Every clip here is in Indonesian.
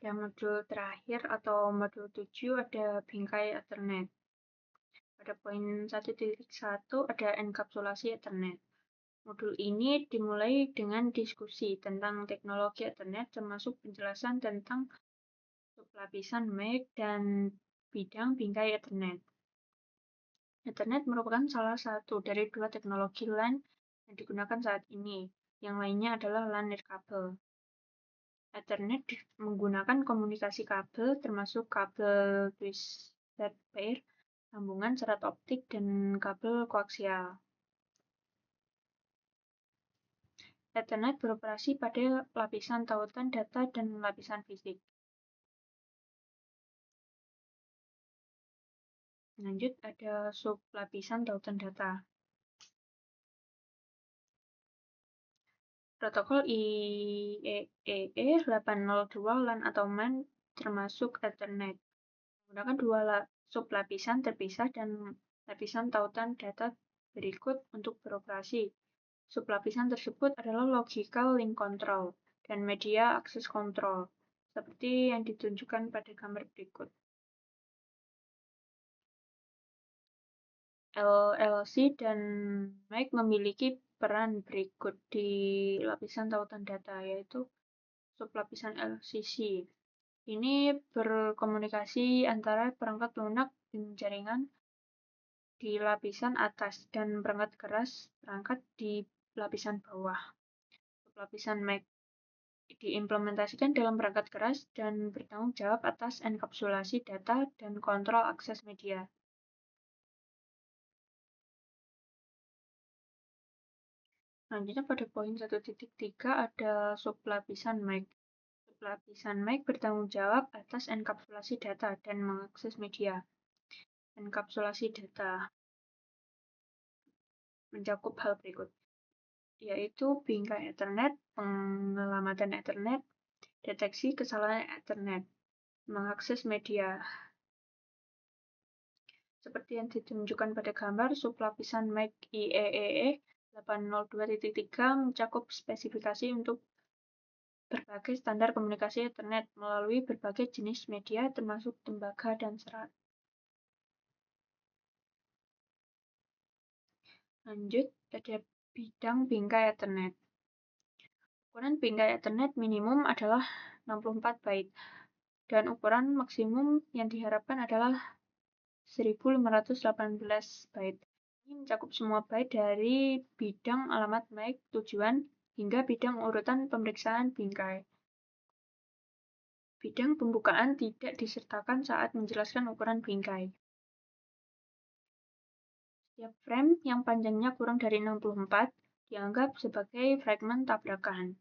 pada modul terakhir atau modul 7 ada bingkai Ethernet. Pada poin 1.1 ada enkapsulasi Ethernet. Modul ini dimulai dengan diskusi tentang teknologi Ethernet termasuk penjelasan tentang sublapisan MAC dan bidang bingkai Ethernet. Ethernet merupakan salah satu dari dua teknologi LAN yang digunakan saat ini. Yang lainnya adalah LAN nirkabel. Ethernet menggunakan komunikasi kabel termasuk kabel twisted pair, sambungan serat optik, dan kabel koaksial. Ethernet beroperasi pada lapisan tautan data dan lapisan fisik. Lanjut, ada sublapisan tautan data. Protokol IEEE 802 LAN atau MAN termasuk Ethernet. Menggunakan dua sublapisan terpisah dan lapisan tautan data berikut untuk beroperasi. Sublapisan tersebut adalah logical link control dan media access control, seperti yang ditunjukkan pada gambar berikut. LLC dan MAC memiliki peran berikut di lapisan tautan data, yaitu sublapisan LCC. Ini berkomunikasi antara perangkat lunak dan jaringan di lapisan atas dan perangkat keras perangkat di lapisan bawah. Sublapisan MAC diimplementasikan dalam perangkat keras dan bertanggung jawab atas enkapsulasi data dan kontrol akses media. Selanjutnya pada poin 1.3 ada sublapisan MAC. Sublapisan MAC bertanggung jawab atas enkapsulasi data dan mengakses media. Enkapsulasi data mencakup hal berikut, yaitu bingkai Ethernet, penyelamatan Ethernet, deteksi kesalahan Ethernet, mengakses media. Seperti yang ditunjukkan pada gambar, sublapisan MAC IEEE 802.3 mencakup spesifikasi untuk berbagai standar komunikasi Ethernet melalui berbagai jenis media termasuk tembaga dan serat. Lanjut, ada bidang bingkai Ethernet. Ukuran bingkai Ethernet minimum adalah 64 byte dan ukuran maksimum yang diharapkan adalah 1518 byte. Ini mencakup semua byte dari bidang alamat MAC tujuan hingga bidang urutan pemeriksaan bingkai. Bidang pembukaan tidak disertakan saat menjelaskan ukuran bingkai. Setiap frame yang panjangnya kurang dari 64 dianggap sebagai fragmen tabrakan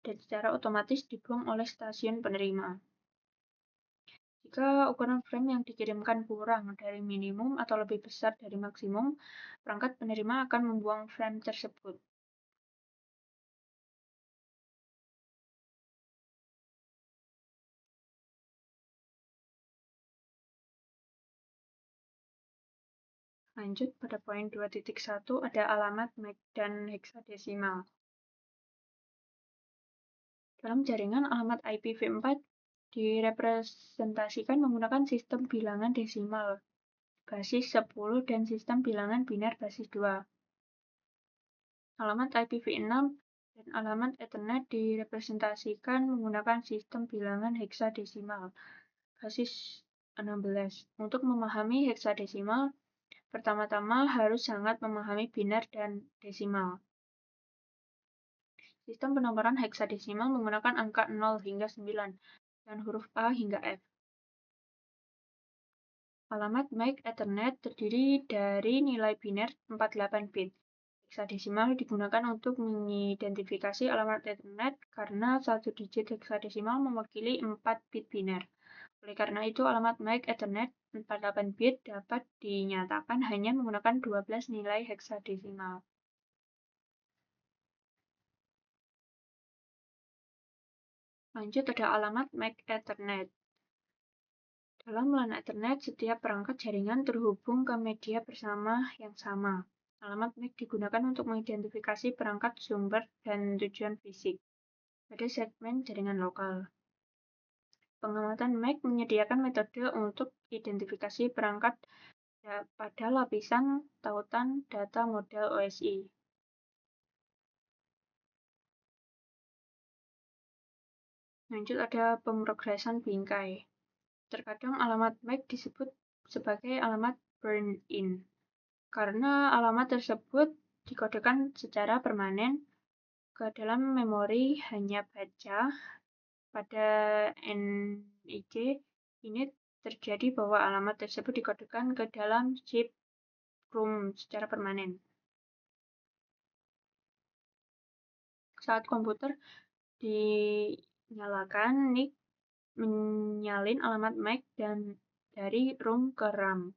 dan secara otomatis dibuang oleh stasiun penerima. Jika ukuran frame yang dikirimkan kurang dari minimum atau lebih besar dari maksimum, perangkat penerima akan membuang frame tersebut. Lanjut, pada poin 2.1 ada alamat MAC dan heksadesimal. Dalam jaringan, alamat IPv4 direpresentasikan menggunakan sistem bilangan desimal basis 10 dan sistem bilangan biner basis 2. Alamat IPv6 dan alamat Ethernet direpresentasikan menggunakan sistem bilangan heksadesimal basis 16. Untuk memahami heksadesimal, pertama-tama harus sangat memahami biner dan desimal. Sistem penomoran heksadesimal menggunakan angka 0 hingga 9 dan huruf A hingga F. Alamat MAC Ethernet terdiri dari nilai biner 48 bit. Heksadesimal digunakan untuk mengidentifikasi alamat Ethernet karena satu digit heksadesimal mewakili 4 bit biner. Oleh karena itu, alamat MAC Ethernet 48 bit dapat dinyatakan hanya menggunakan 12 nilai heksadesimal. Lanjut, ada alamat MAC Ethernet. Dalam LAN Ethernet, setiap perangkat jaringan terhubung ke media bersama yang sama. Alamat MAC digunakan untuk mengidentifikasi perangkat sumber dan tujuan fisik pada segmen jaringan lokal. Pengamatan MAC menyediakan metode untuk identifikasi perangkat pada lapisan tautan data model OSI. Lanjut ada pemrograman bingkai. Terkadang alamat MAC disebut sebagai alamat burn-in, karena alamat tersebut dikodekan secara permanen ke dalam memori hanya baca. Pada NIC ini terjadi bahwa alamat tersebut dikodekan ke dalam chip ROM secara permanen. Saat komputer dinyalakan, NIC menyalin alamat MAC dan dari ROM ke RAM.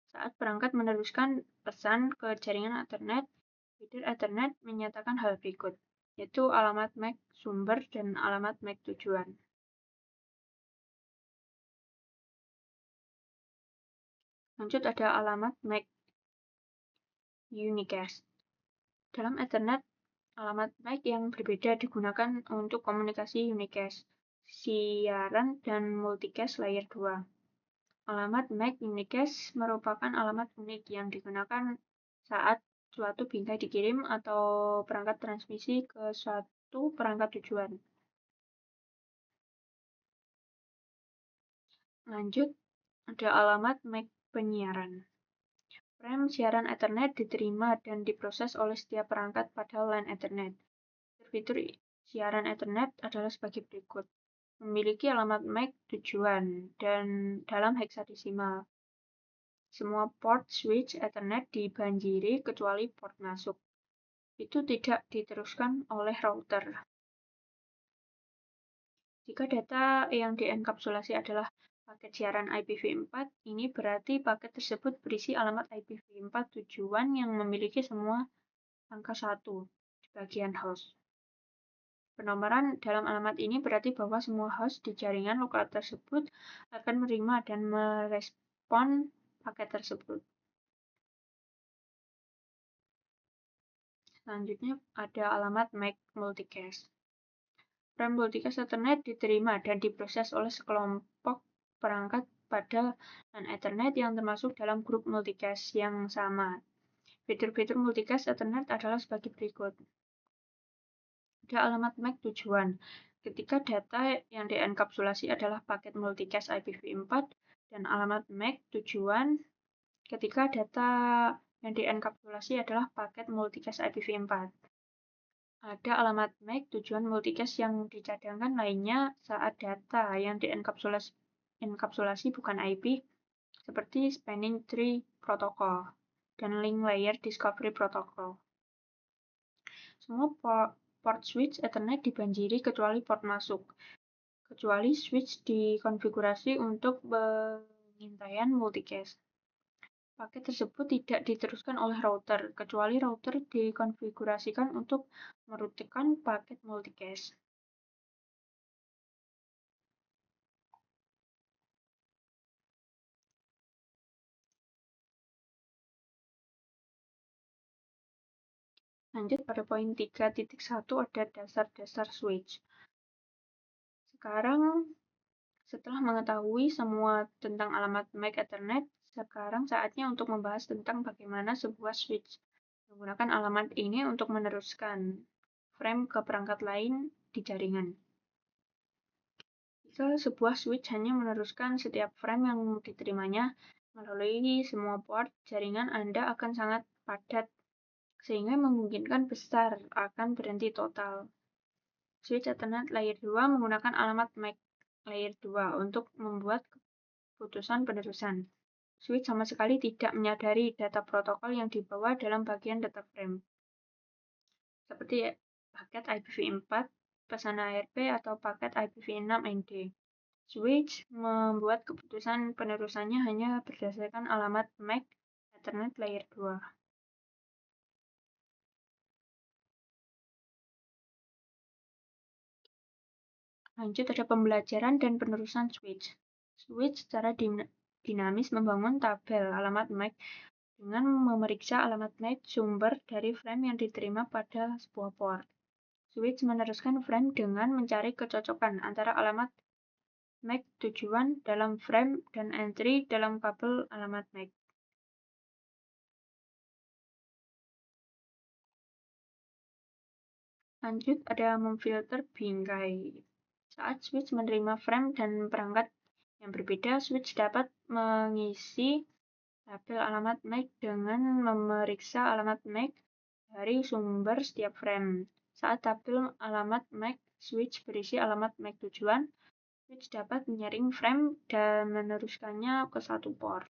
Saat perangkat meneruskan pesan ke jaringan Ethernet, header Ethernet menyatakan hal berikut, yaitu alamat MAC sumber dan alamat MAC tujuan. Lanjut ada alamat MAC unicast. Dalam Ethernet, alamat MAC yang berbeda digunakan untuk komunikasi unicast, siaran, dan multicast layer 2. Alamat MAC unicast merupakan alamat unik yang digunakan saat suatu bingkai dikirim atau perangkat transmisi ke suatu perangkat tujuan. Lanjut, ada alamat MAC penyiaran. Frame siaran Ethernet diterima dan diproses oleh setiap perangkat pada LAN Ethernet. Fitur siaran Ethernet adalah sebagai berikut. Memiliki alamat MAC tujuan dan dalam heksadesimal. Semua port switch Ethernet dibanjiri kecuali port masuk. Itu tidak diteruskan oleh router. Jika data yang dienkapsulasi adalah paket siaran IPv4, ini berarti paket tersebut berisi alamat IPv4 tujuan yang memiliki semua angka 1 di bagian host. Penomoran dalam alamat ini berarti bahwa semua host di jaringan lokal tersebut akan menerima dan merespon paket tersebut. Selanjutnya ada alamat MAC multicast. Frame multicast Ethernet diterima dan diproses oleh sekelompok perangkat pada LAN Ethernet yang termasuk dalam grup multicast yang sama. Fitur-fitur multicast Ethernet adalah sebagai berikut. Ada alamat MAC tujuan. Ketika data yang dienkapsulasi adalah paket multicast IPv4 dan alamat MAC tujuan ketika data yang dienkapsulasi adalah paket multicast IPv4. Ada alamat MAC tujuan multicast yang dicadangkan lainnya saat data yang dienkapsulasi bukan IP, seperti Spanning Tree Protocol dan Link Layer Discovery Protocol. Semua port switch Ethernet dibanjiri kecuali port masuk, kecuali switch dikonfigurasi untuk pengintaian multicast. Paket tersebut tidak diteruskan oleh router, kecuali router dikonfigurasikan untuk merutekan paket multicast. Lanjut pada poin 3.1 ada dasar-dasar switch. Sekarang setelah mengetahui semua tentang alamat MAC Ethernet, sekarang saatnya untuk membahas tentang bagaimana sebuah switch menggunakan alamat ini untuk meneruskan frame ke perangkat lain di jaringan. Jika sebuah switch hanya meneruskan setiap frame yang diterimanya melalui semua port, jaringan Anda akan sangat padat, sehingga memungkinkan besar akan berhenti total. Switch Ethernet Layer 2 menggunakan alamat MAC Layer 2 untuk membuat keputusan penerusan. Switch sama sekali tidak menyadari data protokol yang dibawa dalam bagian data frame, seperti paket IPv4, pesan ARP, atau paket IPv6 ND. Switch membuat keputusan penerusannya hanya berdasarkan alamat MAC Ethernet Layer 2. Lanjut ada pembelajaran dan penerusan switch. Switch secara dinamis membangun tabel alamat MAC dengan memeriksa alamat MAC sumber dari frame yang diterima pada sebuah port. Switch meneruskan frame dengan mencari kecocokan antara alamat MAC tujuan dalam frame dan entry dalam kabel alamat MAC. Lanjut, ada memfilter bingkai. Saat switch menerima frame dan perangkat yang berbeda, switch dapat mengisi tabel alamat MAC dengan memeriksa alamat MAC dari sumber setiap frame. Saat tabel alamat MAC switch berisi alamat MAC tujuan, switch dapat menyaring frame dan meneruskannya ke satu port.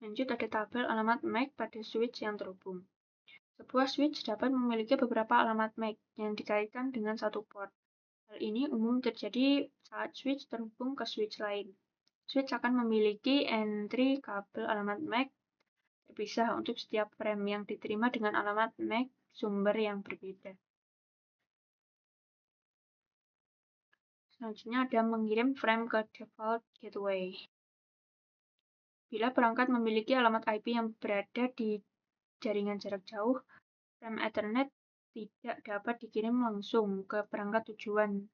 Lanjut, ada tabel alamat MAC pada switch yang terhubung. Sebuah switch dapat memiliki beberapa alamat MAC yang dikaitkan dengan satu port. Hal ini umum terjadi saat switch terhubung ke switch lain. Switch akan memiliki entry kabel alamat MAC terpisah untuk setiap frame yang diterima dengan alamat MAC sumber yang berbeda. Selanjutnya ada mengirim frame ke default gateway. Bila perangkat memiliki alamat IP yang berada di jaringan jarak jauh, frame Ethernet tidak dapat dikirim langsung ke perangkat tujuan.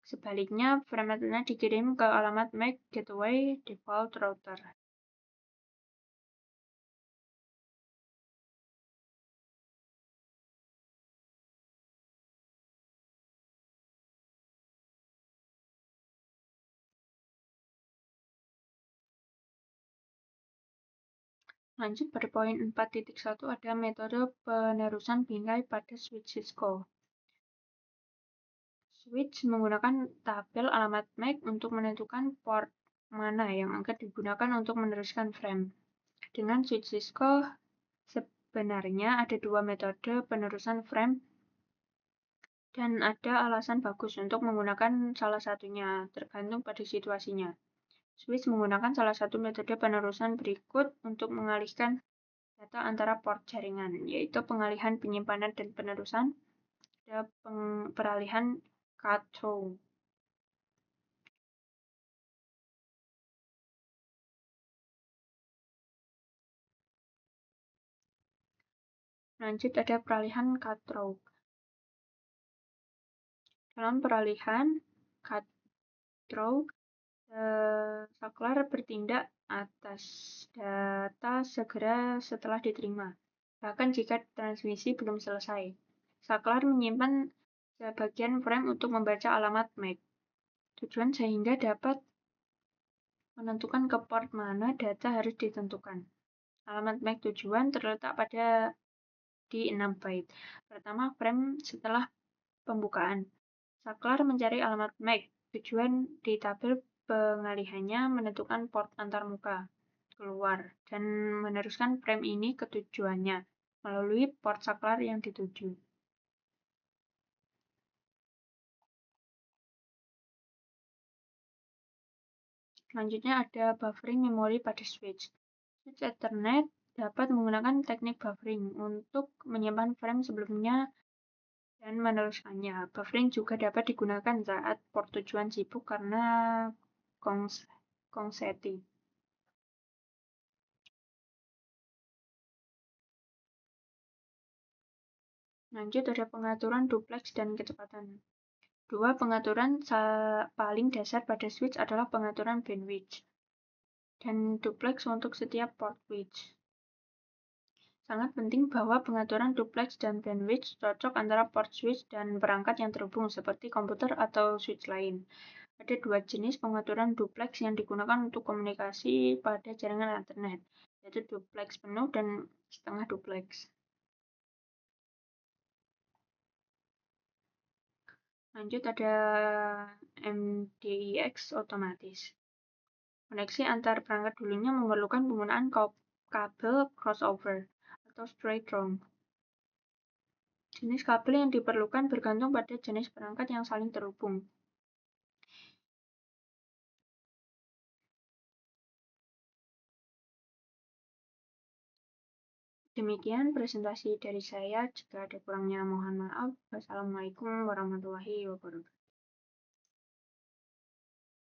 Sebaliknya, frame Ethernet dikirim ke alamat MAC gateway default router. Lanjut pada poin 4.1 ada metode penerusan bingkai pada switch Cisco. Switch menggunakan tabel alamat MAC untuk menentukan port mana yang akan digunakan untuk meneruskan frame. Dengan switch Cisco, sebenarnya ada dua metode penerusan frame dan ada alasan bagus untuk menggunakan salah satunya, tergantung pada situasinya. Switch menggunakan salah satu metode penerusan berikut untuk mengalihkan data antara port jaringan, yaitu pengalihan penyimpanan dan penerusan, ada peralihan cut-through. Lanjut ada peralihan cut-through. Dalam peralihan cut-through, saklar bertindak atas data segera setelah diterima, bahkan jika transmisi belum selesai. Saklar menyimpan sebagian frame untuk membaca alamat MAC tujuan sehingga dapat menentukan ke port mana data harus ditentukan. Alamat MAC tujuan terletak di 6 byte. Pertama, frame setelah pembukaan. Saklar mencari alamat MAC tujuan di tabel pengalihannya, menentukan port antarmuka keluar dan meneruskan frame ini ke tujuannya melalui port saklar yang dituju. Selanjutnya ada buffering memori pada switch. Switch Ethernet dapat menggunakan teknik buffering untuk menyimpan frame sebelumnya dan meneruskannya. Buffering juga dapat digunakan saat port tujuan sibuk karena kongseti. Lanjut ada pengaturan duplex dan kecepatan. Dua pengaturan paling dasar pada switch adalah pengaturan bandwidth dan duplex untuk setiap port switch. Sangat penting bahwa pengaturan duplex dan bandwidth cocok antara port switch dan perangkat yang terhubung seperti komputer atau switch lain. Ada dua jenis pengaturan duplex yang digunakan untuk komunikasi pada jaringan Ethernet, yaitu duplex penuh dan setengah duplex. Lanjut ada MDIX otomatis. Koneksi antar perangkat dulunya memerlukan penggunaan kabel crossover atau straight run. Jenis kabel yang diperlukan bergantung pada jenis perangkat yang saling terhubung. Demikian presentasi dari saya. Jika ada kurangnya mohon maaf. Wassalamualaikum warahmatullahi wabarakatuh.